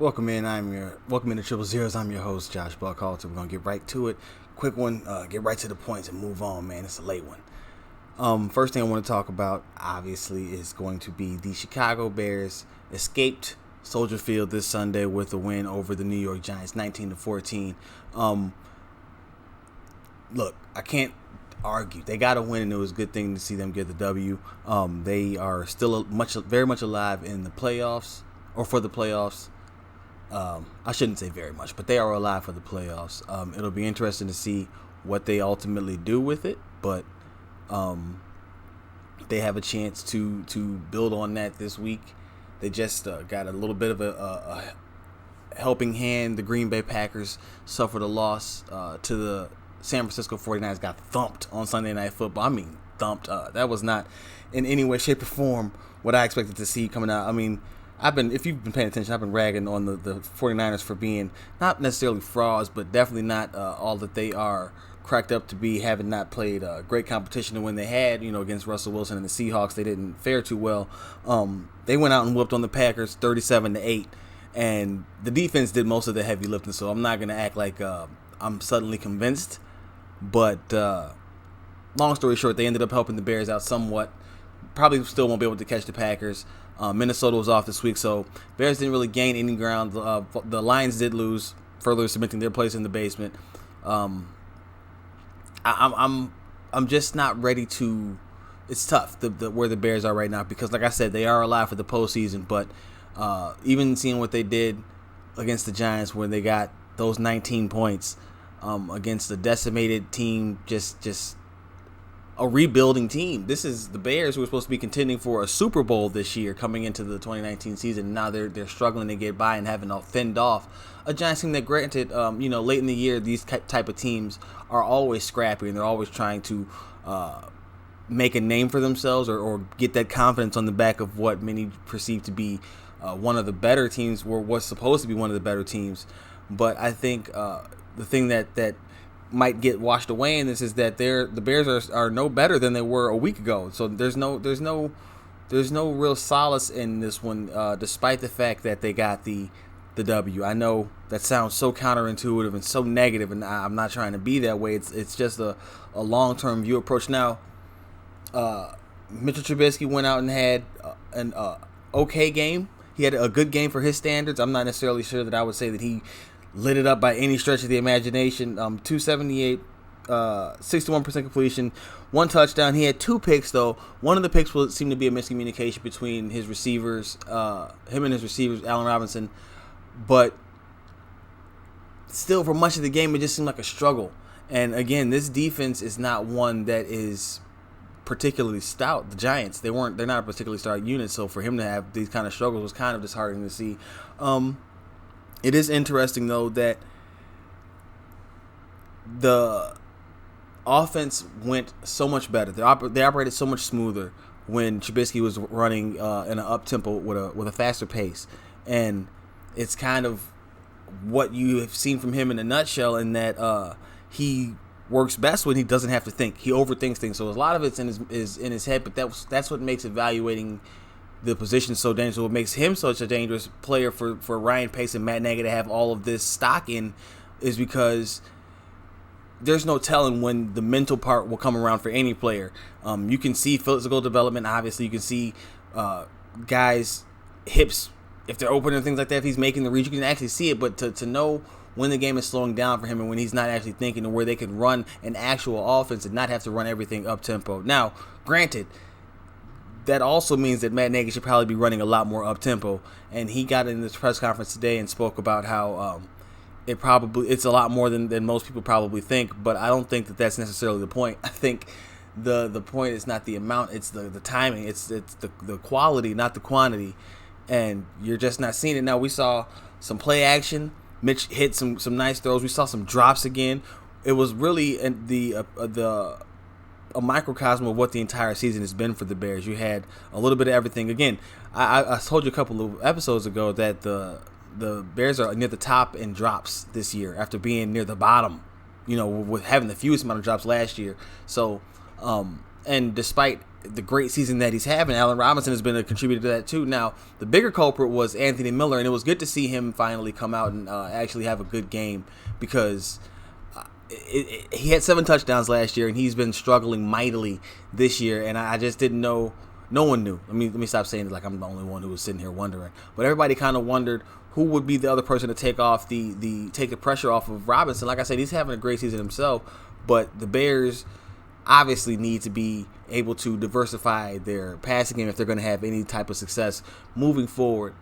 Welcome in to Triple Zeros. I'm your host, Josh Buckhalter. We're gonna get right to it. Quick one, get right to the points and move on, man. It's a late one. First thing I want to talk about, obviously, is going to be the Chicago Bears escaped Soldier Field this Sunday with a win over the New York Giants, 19-14. Look, I can't argue. They got a win, and it was a good thing to see them get the W. They are still very much alive in the playoffs, or for the playoffs. I shouldn't say very much, but they are alive for the playoffs. It'll be interesting to see what they ultimately do with it, but they have a chance to build on that this week. They just got a little bit of a helping hand. The Green Bay Packers suffered a loss to the San Francisco 49ers, got thumped on Sunday Night Football. I mean, thumped. That was not in any way, shape, or form what I expected to see coming out. I mean, if you've been paying attention, I've been ragging on the 49ers for being not necessarily frauds, but definitely not all that they are cracked up to be, having not played great competition. And when they had, against Russell Wilson and the Seahawks, they didn't fare too well. They went out and whooped on the Packers 37-8, and the defense did most of the heavy lifting, so I'm not going to act like I'm suddenly convinced. But long story short, they ended up helping the Bears out somewhat. Probably still won't be able to catch the Packers. Minnesota was off this week, so Bears didn't really gain any ground. The Lions did lose, further cementing their place in the basement. I'm just not ready to. It's tough where the Bears are right now because, like I said, they are alive for the postseason. But even seeing what they did against the Giants, where they got those 19 points against a decimated team, just a rebuilding team. This is the Bears who were supposed to be contending for a Super Bowl this year coming into the 2019 season. Now they're struggling to get by and having to fend off a Giants team that, granted, late in the year, these type of teams are always scrappy and they're always trying to make a name for themselves or get that confidence on the back of what many perceive to be one of the better teams, or what's supposed to be one of the better teams. But I think the thing that might get washed away in this is that the Bears are no better than they were a week ago. So there's no real solace in this one, despite the fact that they got the W. I know that sounds so counterintuitive and so negative, and I'm not trying to be that way. It's just a long-term view approach. Now, Mitchell Trubisky went out and had an okay game. He had a good game for his standards. I'm not necessarily sure that I would say that he lit it up by any stretch of the imagination. 278, 61% completion, one touchdown. He had two picks, though. One of the picks seemed to be a miscommunication between his receivers, him and his receivers, Allen Robinson. But still, for much of the game, it just seemed like a struggle. And again, this defense is not one that is particularly stout. The Giants, they're not a particularly stout unit. So for him to have these kind of struggles was kind of disheartening to see. It is interesting, though, that the offense went so much better. They operated so much smoother when Trubisky was running in an up-tempo with a faster pace. And it's kind of what you have seen from him in a nutshell, in that he works best when he doesn't have to think. He overthinks things. So a lot of it's in his head, but that's what makes evaluating the position so dangerous. What makes him such a dangerous player for Ryan Pace and Matt Nagy to have all of this stock in is because there's no telling when the mental part will come around for any player. You can see physical development. Obviously, you can see guys' hips, if they're open and things like that. If he's making the read, you can actually see it. But to know when the game is slowing down for him and when he's not actually thinking, and where they can run an actual offense and not have to run everything up tempo. Now, granted, that also means that Matt Nagy should probably be running a lot more up-tempo. And he got in this press conference today and spoke about how it's a lot more than most people probably think. But I don't think that that's necessarily the point. I think the point is not the amount, it's the timing. It's the quality, not the quantity. And you're just not seeing it. Now, we saw some play action. Mitch hit some nice throws. We saw some drops again. It was really a microcosm of what the entire season has been for the Bears. You had a little bit of everything. Again, I told you a couple of episodes ago that the Bears are near the top in drops this year after being near the bottom, with having the fewest amount of drops last year. So, and despite the great season that he's having. Allen Robinson has been a contributor to that too. Now, the bigger culprit was Anthony Miller, and it was good to see him finally come out and actually have a good game because he had 7 touchdowns last year, and he's been struggling mightily this year, and I just didn't know. No one knew. Let me stop saying it like I'm the only one who was sitting here wondering. But everybody kind of wondered who would be the other person to take off take the pressure off of Robinson. Like I said, he's having a great season himself, but the Bears obviously need to be able to diversify their passing game if they're going to have any type of success moving forward.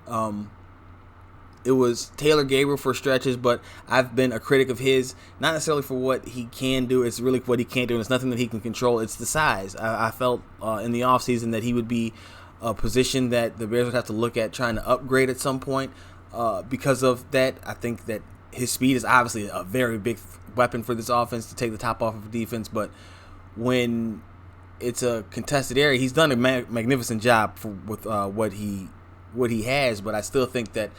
It was Taylor Gabriel for stretches, but I've been a critic of his, not necessarily for what he can do. It's really what he can't do, and it's nothing that he can control. It's the size. I felt in the offseason that he would be a position that the Bears would have to look at trying to upgrade at some point. Because of that, I think that his speed is obviously a very big weapon for this offense to take the top off of defense, but when it's a contested area, he's done a magnificent job with what he has, but I still think that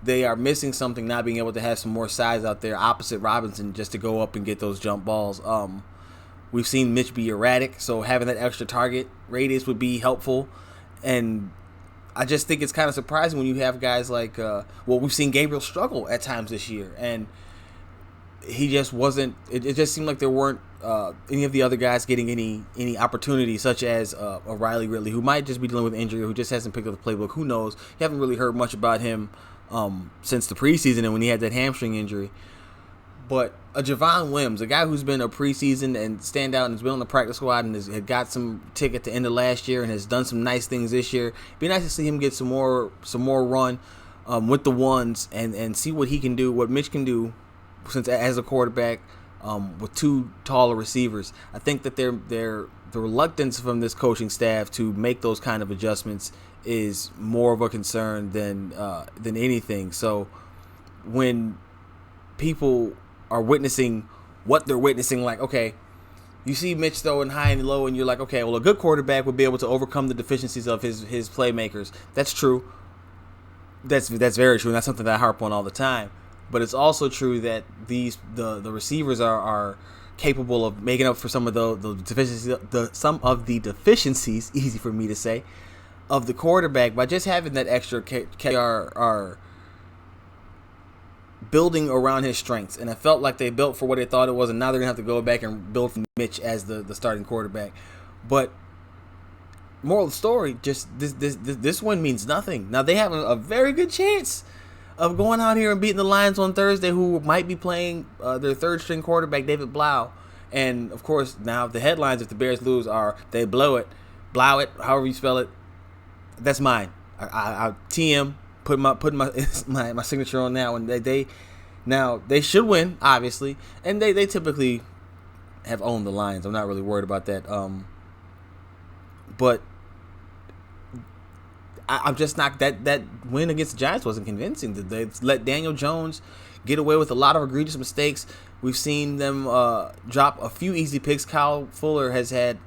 they are missing something, not being able to have some more size out there opposite Robinson just to go up and get those jump balls. We've seen Mitch be erratic, so having that extra target radius would be helpful. And I just think it's kind of surprising when you have guys like, we've seen Gabriel struggle at times this year, and he just wasn't, it just seemed like there weren't any of the other guys getting any opportunity, such as Riley Ridley, who might just be dealing with injury, who just hasn't picked up the playbook. Who knows? You haven't really heard much about him since the preseason and when he had that hamstring injury. But a Javon Wims, a guy who's been a preseason and standout and has been on the practice squad and had got some tick at the end of last year and has done some nice things this year. It'd be nice to see him get some more run with the ones and see what he can do, what Mitch can do since as a quarterback with 2 taller receivers. I think that the reluctance from this coaching staff to make those kind of adjustments is more of a concern than anything. So when people are witnessing what they're witnessing, like, okay, you see Mitch throwing high and low, and you're like, okay, well, a good quarterback would be able to overcome the deficiencies of his playmakers. That's true. That's very true, and that's something that I harp on all the time. But it's also true that the receivers are capable of making up for some of the deficiencies, easy for me to say, of the quarterback by just having that extra are building around his strengths. And it felt like they built for what they thought it was, and now they're going to have to go back and build from Mitch as the starting quarterback. But moral of the story, just this one means nothing. Now they have a very good chance of going out here and beating the Lions on Thursday, who might be playing their third-string quarterback, David Blau. And, of course, now the headlines, if the Bears lose, are they blow it, however you spell it. That's mine. I TM, put my signature on that one. They should win, obviously, and they typically have owned the Lions. I'm not really worried about that. But I'm just not that win against the Giants wasn't convincing. They let Daniel Jones get away with a lot of egregious mistakes. We've seen them drop a few easy picks. Kyle Fuller has had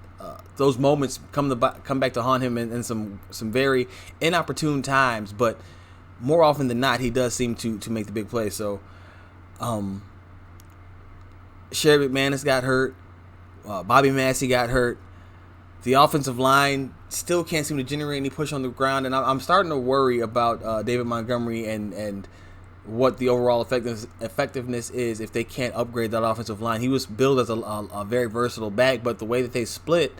those moments come back to haunt him in some very inopportune times, but more often than not, he does seem to make the big play. So, Sherry McManus got hurt. Bobby Massey got hurt. The offensive line still can't seem to generate any push on the ground, and I'm starting to worry about David Montgomery and what the overall effectiveness is if they can't upgrade that offensive line. He was billed as a very versatile back, but the way that they split,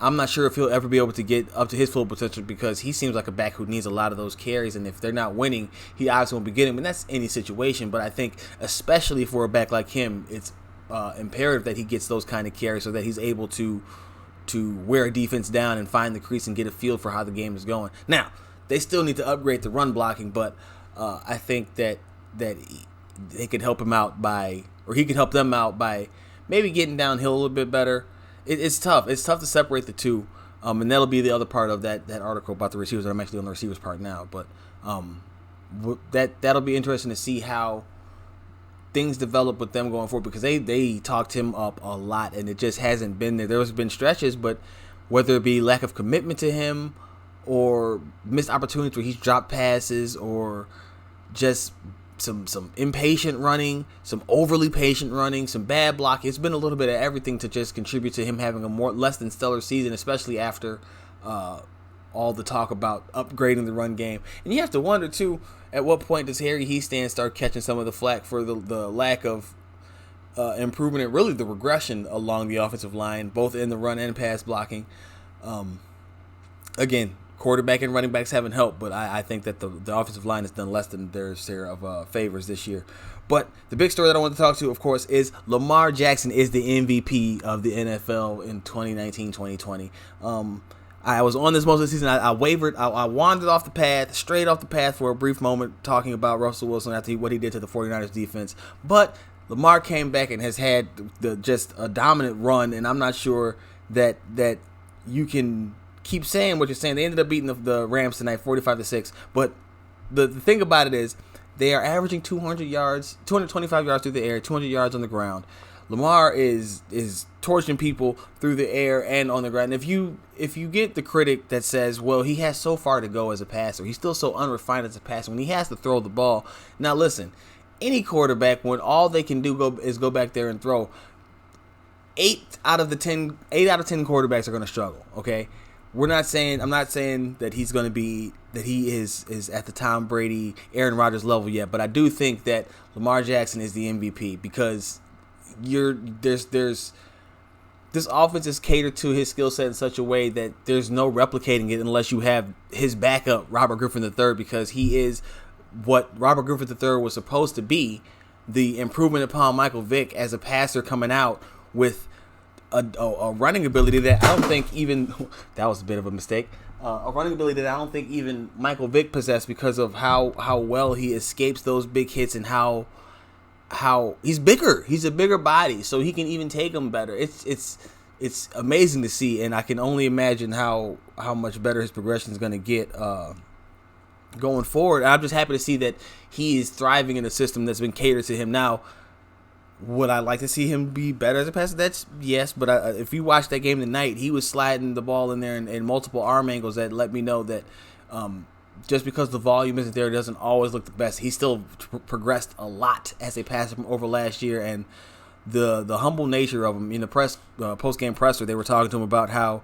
I'm not sure if he'll ever be able to get up to his full potential because he seems like a back who needs a lot of those carries, and if they're not winning, he obviously won't be getting them, and that's any situation. But I think especially for a back like him, it's imperative that he gets those kind of carries so that he's able to wear a defense down and find the crease and get a feel for how the game is going. Now, they still need to upgrade the run blocking, but I think that they could help him out he could help them out by maybe getting downhill a little bit better. It's tough. It's tough to separate the two, and that'll be the other part of that article about the receivers. I'm actually on the receivers part now, but that'll be interesting to see how things develop with them going forward because they talked him up a lot, and it just hasn't been there. There's been stretches, but whether it be lack of commitment to him or missed opportunities where he's dropped passes or just some impatient running, some overly patient running, some bad blocking. It's been a little bit of everything to just contribute to him having a less than stellar season, especially after all the talk about upgrading the run game. And you have to wonder too, at what point does Harry Hiestand start catching some of the flack for the lack of improvement and really the regression along the offensive line, both in the run and pass blocking. Again, quarterback and running backs haven't helped, but I think that the offensive line has done less than their share of favors this year. But the big story that I want to talk to, of course, is Lamar Jackson is the MVP of the NFL in 2019-2020. I was on this most of the season. I wavered. I wandered off the path, straight off the path for a brief moment, talking about Russell Wilson after what he did to the 49ers defense. But Lamar came back and has had just a dominant run, and I'm not sure that you can keep saying what you're saying. They ended up beating the Rams tonight, 45-6. But the thing about it is, they are averaging 225 yards through the air, 200 yards on the ground. Lamar is torching people through the air and on the ground. And if you get the critic that says, well, he has so far to go as a passer, he's still so unrefined as a passer when he has to throw the ball. Now listen, any quarterback, when all they can do is go back there and throw, 8 out of 10 quarterbacks are going to struggle. Okay, I'm not saying that he's going to be, that he is at the Tom Brady, Aaron Rodgers level yet, but I do think that Lamar Jackson is the MVP because this offense is catered to his skill set in such a way that there's no replicating it unless you have his backup, Robert Griffin III, because he is what Robert Griffin III was supposed to be, the improvement upon Michael Vick as a passer coming out with a running ability that I don't think even, that was a bit of a mistake, a running ability that I don't think even Michael Vick possessed because of how well he escapes those big hits and how he's bigger. He's a bigger body, so he can even take them better. It's amazing to see, and I can only imagine how much better his progression is going to get going forward. I'm just happy to see that he is thriving in a system that's been catered to him. Now, would I like to see him be better as a passer? That's yes, but if you watch that game tonight, he was sliding the ball in there in multiple arm angles that let me know that just because the volume isn't there, it doesn't always look the best. He still progressed a lot as a passer from over last year, and the humble nature of him in the post-game presser, they were talking to him about how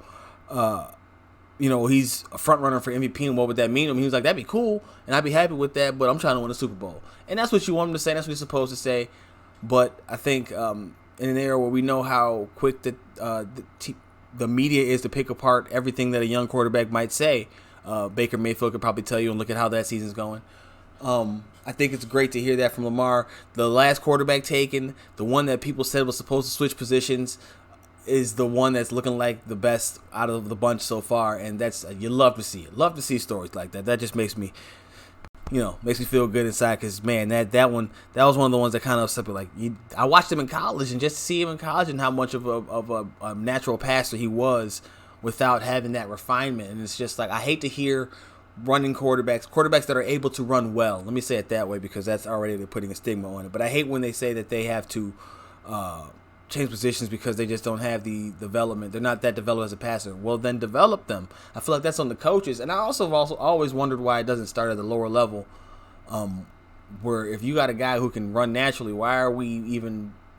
he's a front runner for MVP and what would that mean to him. He was like, that'd be cool, and I'd be happy with that, but I'm trying to win a Super Bowl. And that's what you want him to say. That's what he's supposed to say. But I think in an era where we know how quick the media is to pick apart everything that a young quarterback might say, Baker Mayfield could probably tell you, and look at how that season's going. I think it's great to hear that from Lamar. The last quarterback taken, the one that people said was supposed to switch positions, is the one that's looking like the best out of the bunch so far, and that's you love to see it. Love to see stories like that. That just makes me feel good inside, because man, that was one of the ones that kind of upset me. Like I watched him in college, and just to see him in college and how much of a natural passer he was without having that refinement, and it's just like I hate to hear running quarterbacks that are able to run well. Let me say it that way, because that's already putting a stigma on it. But I hate when they say that they have to change positions because they just don't have the development. They're not that developed as a passer. Well, then develop them. I feel like that's on the coaches. And I also always wondered why it doesn't start at the lower level, where if you got a guy who can run naturally, why are we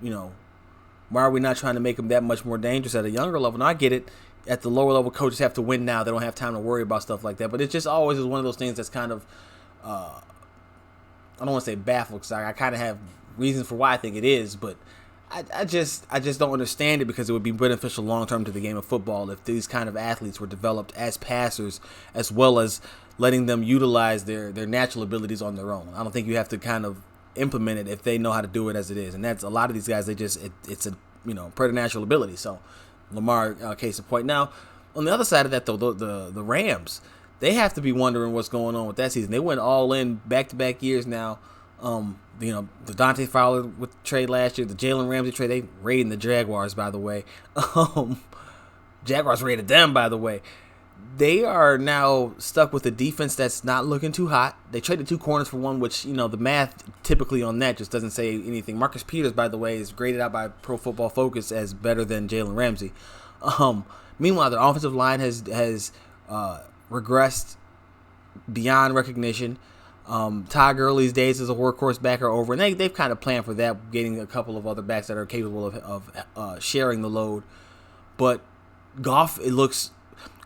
not trying to make him that much more dangerous at a younger level? Now, I get it. At the lower level, coaches have to win now. They don't have time to worry about stuff like that. But it just always is one of those things that's kind of, I don't want to say baffled, because I kind of have reasons for why I think it is, but I just don't understand it, because it would be beneficial long term to the game of football if these kind of athletes were developed as passers, as well as letting them utilize their natural abilities on their own. I don't think you have to kind of implement it if they know how to do it as it is, and that's a lot of these guys. It's a preternatural ability. So Lamar, case in point. Now, on the other side of that, though, the Rams, they have to be wondering what's going on with that season. They went all in back-to-back years now. The Dante Fowler with trade last year, the Jalen Ramsey trade, they raided the Jaguars, by the way. Jaguars raided them, by the way. They are now stuck with a defense that's not looking too hot. They traded 2 corners for one, which, the math typically on that just doesn't say anything. Marcus Peters, by the way, is graded out by Pro Football Focus as better than Jalen Ramsey. Meanwhile, their offensive line has regressed beyond recognition. Todd Gurley's days as a workhorse back are over, and they've kind of planned for that, getting a couple of other backs that are capable of sharing the load. But Goff looks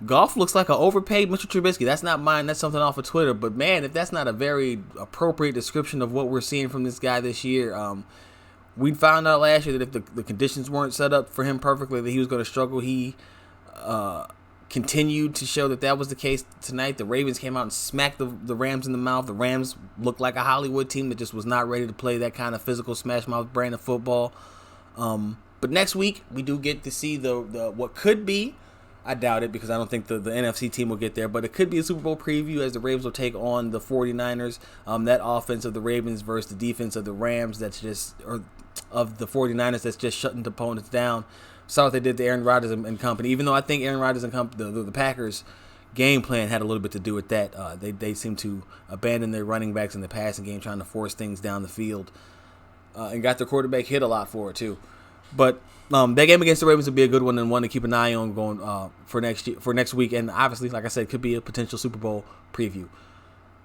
like an overpaid Mitchell Trubisky. That's not mine. That's something off of Twitter. But man, if that's not a very appropriate description of what we're seeing from this guy this year, we found out last year that if the conditions weren't set up for him perfectly, that he was going to struggle. He continued to show that was the case tonight. The Ravens came out and smacked the Rams in the mouth. The Rams looked like a Hollywood team that just was not ready to play that kind of physical smash mouth brand of football. But next week we do get to see the what could be. I doubt it, because I don't think the NFC team will get there, but it could be a Super Bowl preview as the Ravens will take on the 49ers. That offense of the Ravens versus the defense of the Rams of the 49ers that's just shutting the opponents down. Saw what they did to Aaron Rodgers and company, even though I think Aaron Rodgers and company, the Packers' game plan had a little bit to do with that. They seem to abandon their running backs in the passing game, trying to force things down the field, and got their quarterback hit a lot for it too. But that game against the Ravens would be a good one, and one to keep an eye on going for next week. And obviously, like I said, could be a potential Super Bowl preview.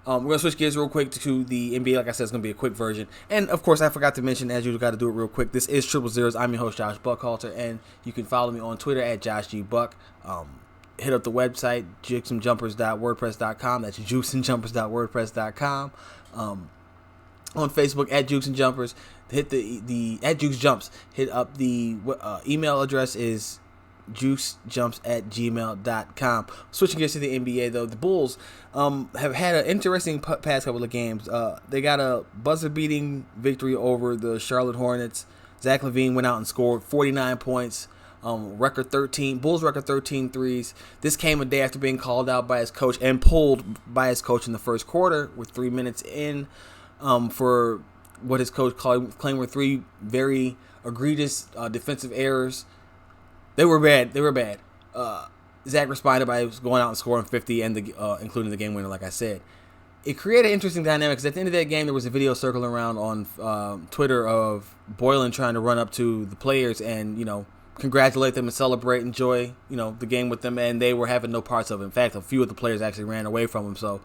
We're going to switch gears real quick to the NBA. Like I said, it's going to be a quick version. And, of course, I forgot to mention, as usual, got to do it real quick. This is Triple Zeros. I'm your host, Josh Buckhalter, and you can follow me on Twitter at JoshGBuck. Hit up the website, jukesandjumpers.wordpress.com. That's jukesandjumpers.wordpress.com. On Facebook, at Jukes and Jumpers. Hit the at Jukes Jumps. Hit up the email address is juicejumps@gmail.com. Switching gears to the NBA, though, the Bulls have had an interesting past couple of games. They got a buzzer-beating victory over the Charlotte Hornets. Zach LaVine went out and scored 49 points. Bulls record 13 threes. This came a day after being called out by his coach and pulled by his coach in the first quarter with 3 minutes in for what his coach claimed were 3 very egregious defensive errors. They were bad. Zach responded by going out and scoring 50, and including the game winner, like I said. It created an interesting dynamic, because at the end of that game, there was a video circling around on Twitter of Boylen trying to run up to the players and, congratulate them and celebrate, enjoy, the game with them, and they were having no parts of it. In fact, a few of the players actually ran away from him, so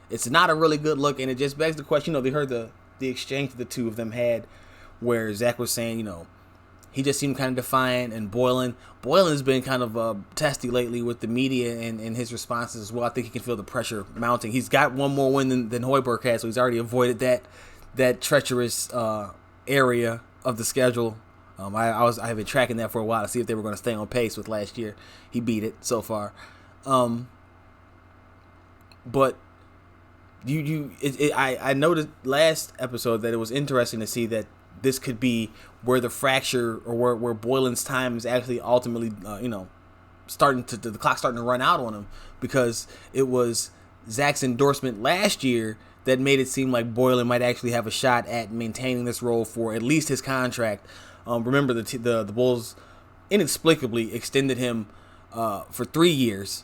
it's not a really good look, and it just begs the question. They heard the exchange the two of them had, where Zach was saying, he just seemed kind of defiant, and Boylen's been kind of testy lately with the media and his responses as well. I think he can feel the pressure mounting. He's got one more win than Hoiberg has, so he's already avoided that treacherous area of the schedule. I've been tracking that for a while to see if they were going to stay on pace with last year. He beat it so far, but I noticed last episode that it was interesting to see that this could be where the fracture, or where Boylen's time is actually ultimately, the clock's starting to run out on him, because it was Zach's endorsement last year that made it seem like Boylen might actually have a shot at maintaining this role for at least his contract. Remember, the Bulls inexplicably extended him for 3 years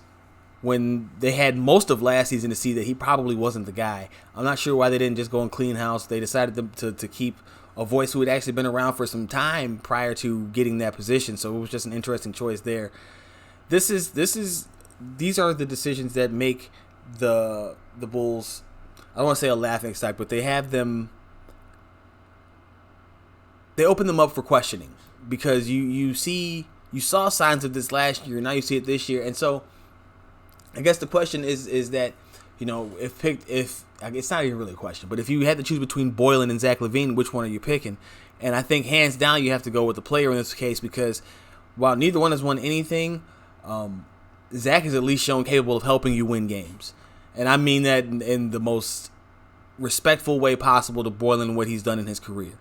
when they had most of last season to see that he probably wasn't the guy. I'm not sure why they didn't just go and clean house. They decided to keep a voice who had actually been around for some time prior to getting that position. So it was just an interesting choice there. These are the decisions that make the Bulls, I don't want to say a laughing stock, but they open them up for questioning, because you saw signs of this last year, now you see it this year. And so I guess the question is that, if it's not even really a question, but if you had to choose between Boylen and Zach LaVine, which one are you picking? And I think hands down you have to go with the player in this case, because while neither one has won anything, Zach is at least shown capable of helping you win games. And I mean that in the most respectful way possible to Boylen and what he's done in his career.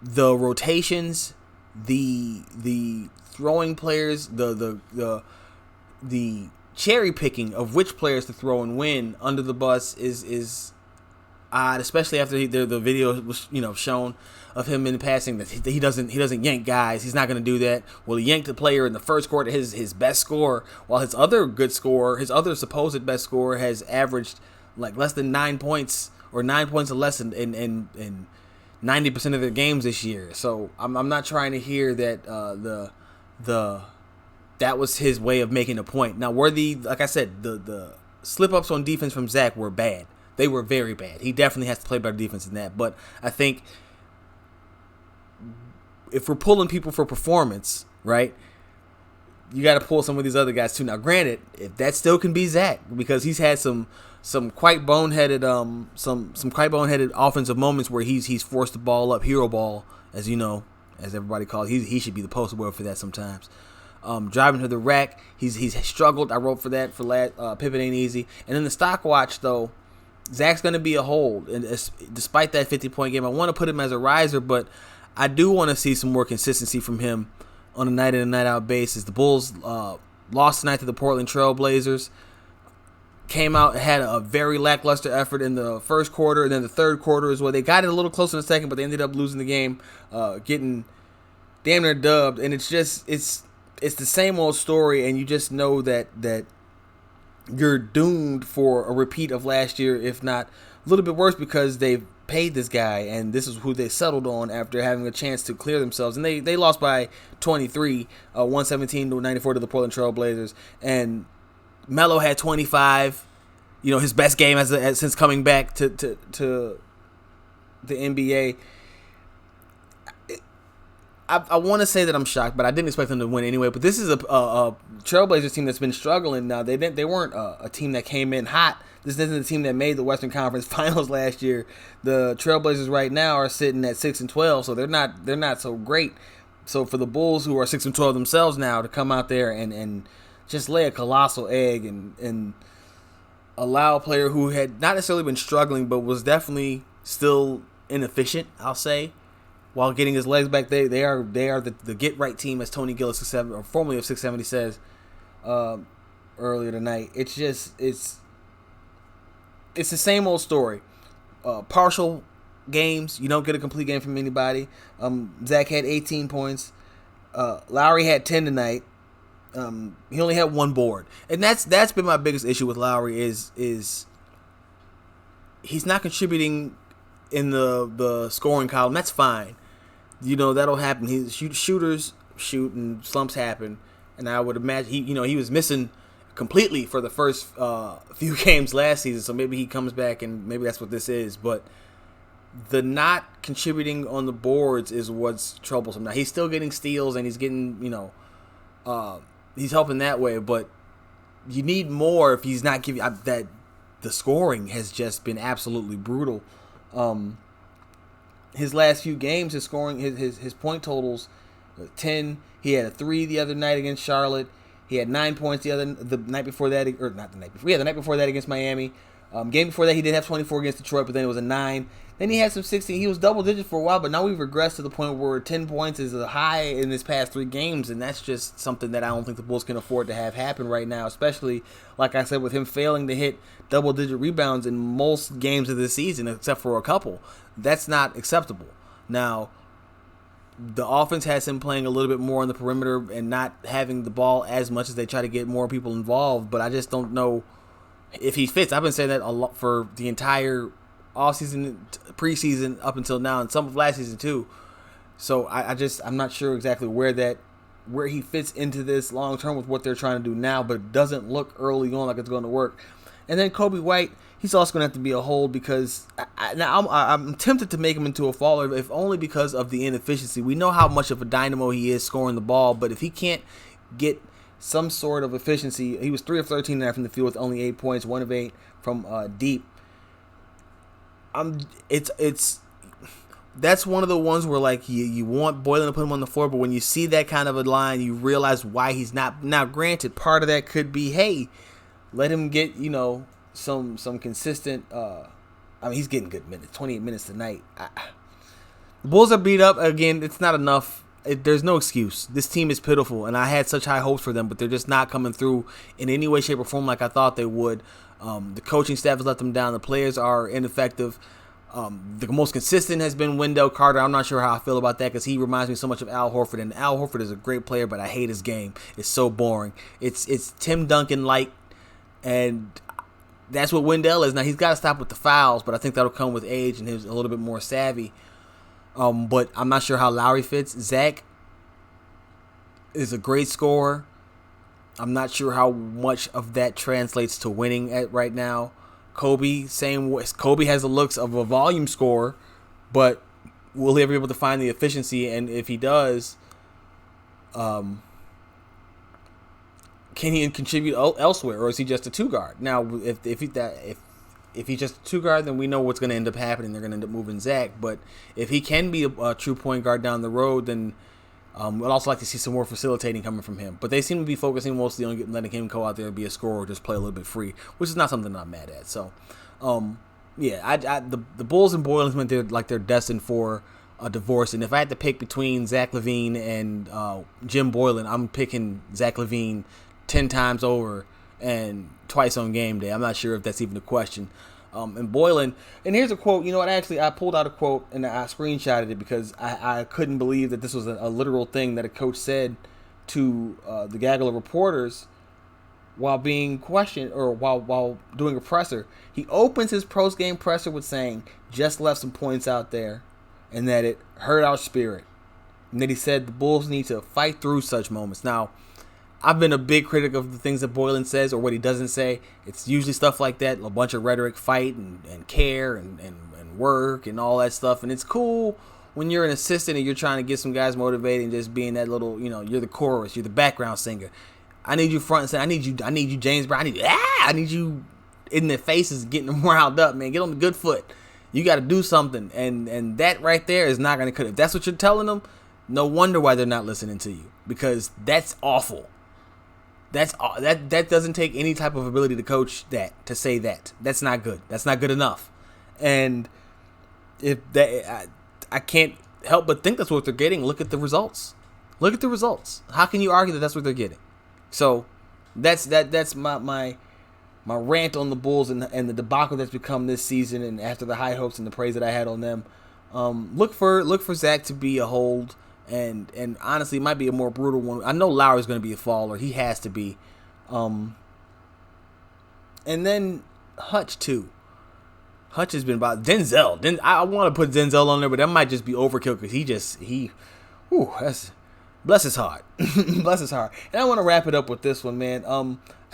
The rotations, the throwing players, the cherry picking of which players to throw and win under the bus is odd, especially after the video was shown of him in passing, that he doesn't yank guys. He's not going to do that. Well, he yanked the player in the first quarter, his best score, while his other good scorer, his other supposed best scorer, has averaged like less than 9 points, or 9 points or less in 90% of their games this year. So I'm not trying to hear that that was his way of making a point. Now, like I said, the slip-ups on defense from Zach were bad. They were very bad. He definitely has to play better defense than that. But I think if we're pulling people for performance, right, you got to pull some of these other guys too. Now, granted, if that still can be Zach, because he's had some quite boneheaded offensive moments where he's forced the ball up, hero ball, as you know, as everybody calls it. He should be the poster boy for that sometimes. Driving to the rack, he's struggled. I wrote for that for Pippen ain't easy. And then the stock watch though, Zach's going to be a hold, and despite that 50-point game, I want to put him as a riser, but I do want to see some more consistency from him on a night in and night out basis. The Bulls lost tonight to the Portland Trail Blazers. Came out and had a very lackluster effort in the first quarter, and then the third quarter is where they got it a little closer in the second, but they ended up losing the game, getting damn near dubbed. And it's the same old story, and you just know that you're doomed for a repeat of last year, if not a little bit worse, because they've paid this guy, and this is who they settled on after having a chance to clear themselves. And they lost by 23, 117-94 to the Portland Trail Blazers. And Melo had 25, his best game since coming back to the NBA. I want to say that I'm shocked, but I didn't expect them to win anyway. But this is a Trailblazers team that's been struggling now. They weren't a team that came in hot. This isn't a team that made the Western Conference Finals last year. The Trailblazers right now are sitting at 6-12, so they're not so great. So for the Bulls, who are 6-12 themselves now, to come out there and just lay a colossal egg and allow a player who had not necessarily been struggling, but was definitely still inefficient, I'll say, while getting his legs back, they are the get right team, as Tony Gillis, formerly of 670, says earlier tonight. It's the same old story. Partial games, you don't get a complete game from anybody. Zach had 18 points. Lowry had 10 tonight. He only had one board, and that's been my biggest issue with Lowry is he's not contributing in the scoring column. That's fine. That'll happen. Shooters shoot and slumps happen. And I would imagine he was missing completely for the first few games last season. So maybe he comes back and maybe that's what this is. But the not contributing on the boards is what's troublesome. Now he's still getting steals and he's getting, he's helping that way. But you need more if he's not giving that. The scoring has just been absolutely brutal. His last few games, his scoring, his point totals, 10. He had a 3 the other night against Charlotte. He had 9 points the night before that, or not the night before. Yeah, the night before that against Miami. Game before that, he did have 24 against Detroit, but then it was a 9. Then he had some 16. He was double digits for a while, but now we've regressed to the point where 10 points is a high in his past 3 games, and that's just something that I don't think the Bulls can afford to have happen right now, especially, like I said, with him failing to hit double-digit rebounds in most games of this season, except for a couple. That's not acceptable. Now, the offense has him playing a little bit more on the perimeter and not having the ball as much as they try to get more people involved, but I just don't know if he fits. I've been saying that a lot for the entire offseason, preseason up until now, and some of last season too. So I'm not sure exactly where he fits into this long term with what they're trying to do now, but it doesn't look early on like it's going to work. And then Kobe White, he's also going to have to be a hold because I'm tempted to make him into a faller, if only because of the inefficiency. We know how much of a dynamo he is scoring the ball, but if he can't get some sort of efficiency, he was 3 of 13 from the field with only 8 points, 1 of 8 from deep. That's one of the ones where like you want Boylen to put him on the floor, but when you see that kind of a line, you realize why he's not. Now, granted, part of that could be, hey, let him get some consistent. He's getting good minutes, 28 minutes tonight. The Bulls are beat up again. It's not enough. There's no excuse. This team is pitiful, and I had such high hopes for them, but they're just not coming through in any way, shape, or form like I thought they would. The coaching staff has let them down. The players are ineffective. The most consistent has been Wendell Carter. I'm not sure how I feel about that because he reminds me so much of Al Horford, and Al Horford is a great player, but I hate his game. It's so boring. It's Tim Duncan-like, and that's what Wendell is. Now, he's got to stop with the fouls, but I think that'll come with age, and he's a little bit more savvy. But I'm not sure how Lowry fits. Zach is a great scorer. I'm not sure how much of that translates to winning at right now. Kobe, same way. Kobe has the looks of a volume scorer, but will he ever be able to find the efficiency? And if he does, can he contribute elsewhere, or is he just a two guard? Now, if he's just a two guard, then we know what's going to end up happening. They're going to end up moving Zach. But if he can be a true point guard down the road, then we'd also like to see some more facilitating coming from him. But they seem to be focusing mostly on letting him go out there and be a scorer or just play a little bit free, which is not something that I'm mad at. So, the Bulls and Boylen went there like they're destined for a divorce. And if I had to pick between Zach LaVine and Jim Boylen, I'm picking Zach LaVine 10 times over and twice on game day. I'm not sure if that's even a question. And Boylen, and here's a quote. You know what? Actually, I pulled out a quote and I screenshotted it because I couldn't believe that this was a literal thing that a coach said to the gaggle of reporters while being questioned or while doing a presser. He opens his post-game presser with saying, "Just left some points out there, and that it hurt our spirit." And then he said the Bulls need to fight through such moments. Now, I've been a big critic of the things that Boylen says or what he doesn't say. It's usually stuff like that, a bunch of rhetoric, fight and care and work and all that stuff. And it's cool when you're an assistant and you're trying to get some guys motivated and just being that little, you're the chorus, you're the background singer. I need you front and center. I need you James Brown. I need you in their faces getting them riled up, man. Get on the good foot. You got to do something. And that right there is not going to cut it. If that's what you're telling them, no wonder why they're not listening to you, because that's awful. That doesn't take any type of ability to coach to say that. That's not good. That's not good enough. And if that, I can't help but think that's what they're getting. Look at the results. Look at the results. How can you argue that that's what they're getting? So that's my rant on the Bulls and the debacle that's become this season. And after the high hopes and the praise that I had on them, look for Zach to be a hold. And honestly, it might be a more brutal one. I know Lowry's going to be a faller. He has to be. And then Hutch, too. Hutch has been about Denzel. I want to put Denzel on there, but that might just be overkill because that's bless his heart. Bless his heart. And I want to wrap it up with this one, man. I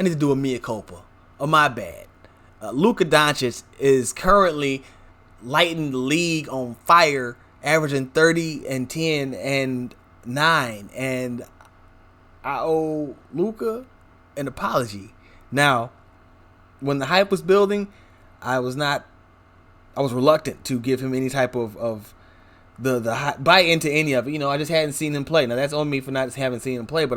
need to do a mea culpa. My bad. Luka Doncic is currently lighting the league on fire, averaging 30 and 10 and 9, and I owe Luka an apology. Now, when the hype was building, I was reluctant to give him any type of the buy into any of it. I just hadn't seen him play. Now that's on me for not having seen him play, but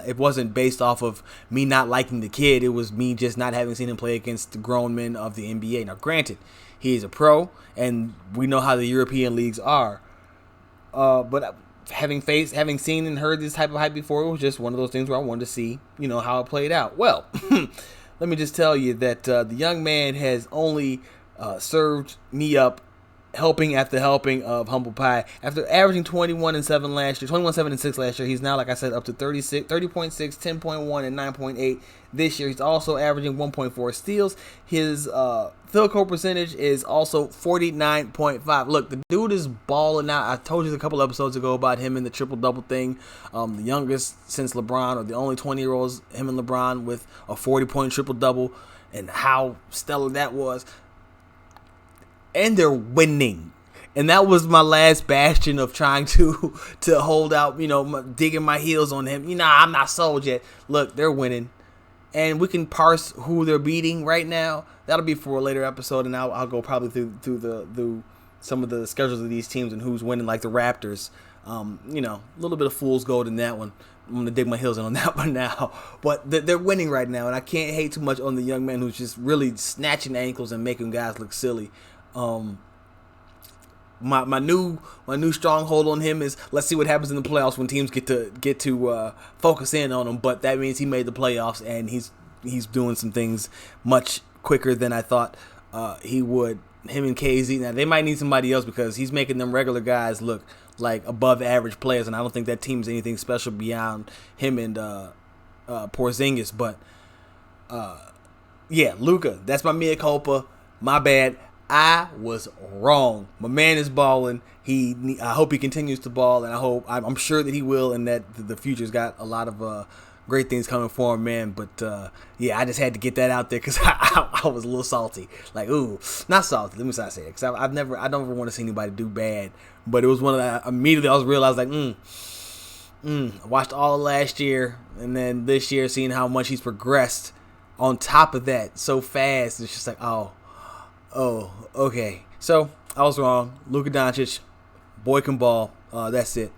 it wasn't based off of me not liking the kid. It was me just not having seen him play against the grown men of the NBA. Now, granted, he is a pro, and we know how the European leagues are. But having seen and heard this type of hype before, it was just one of those things where I wanted to see, how it played out. Well, let me just tell you that the young man has only served me up helping after helping of humble pie. After averaging 21-7 last year, 21-7-6 last year, he's now, like I said, up to 30.6, 10.1, and 9.8 this year. He's also averaging 1.4 steals. His field goal percentage is also 49.5. Look, the dude is balling out. I told you a couple episodes ago about him in the triple-double thing. The youngest since LeBron, or the only 20-year-olds, him and LeBron, with a 40-point triple-double, and how stellar that was. And they're winning. And that was my last bastion of trying to hold out, digging my heels on him. I'm not sold yet. Look, they're winning. And we can parse who they're beating right now. That'll be for a later episode, and I'll go probably through some of the schedules of these teams and who's winning, like the Raptors. A little bit of fool's gold in that one. I'm going to dig my heels in on that one now. But they're winning right now, and I can't hate too much on the young man who's just really snatching ankles and making guys look silly. My new stronghold on him is, let's see what happens in the playoffs when teams get to focus in on him. But that means he made the playoffs, and he's doing some things much quicker than I thought he would. Him and KZ, now they might need somebody else because he's making them regular guys look like above average players, and I don't think that team is anything special beyond him and Porzingis. But Luka, that's my mea culpa. My bad. I was wrong. My man is balling. I hope he continues to ball, and I'm sure that he will, and that the future's got a lot of great things coming for him, man. But yeah, I just had to get that out there because I was a little salty. Like, ooh, not salty. Let me not say it, because I don't ever want to see anybody do bad. But it was one of the, immediately I was realized, like, I watched all last year, and then this year, seeing how much he's progressed on top of that so fast. It's just like, oh, okay. So I was wrong. Luka Doncic, boy can ball. That's it.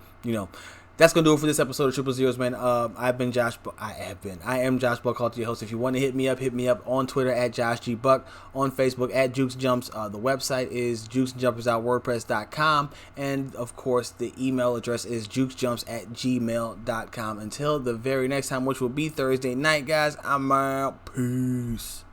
That's gonna do it for this episode of Triple Zeros, man. I am Josh Buckhalter, your host. If you want to hit me up on Twitter at Josh G Buck, on Facebook at Jukes Jumps. The website is jukesjumperswordpress.com, and of course the email address is jukesjumps@gmail.com. Until the very next time, which will be Thursday night, guys. I'm out. Peace.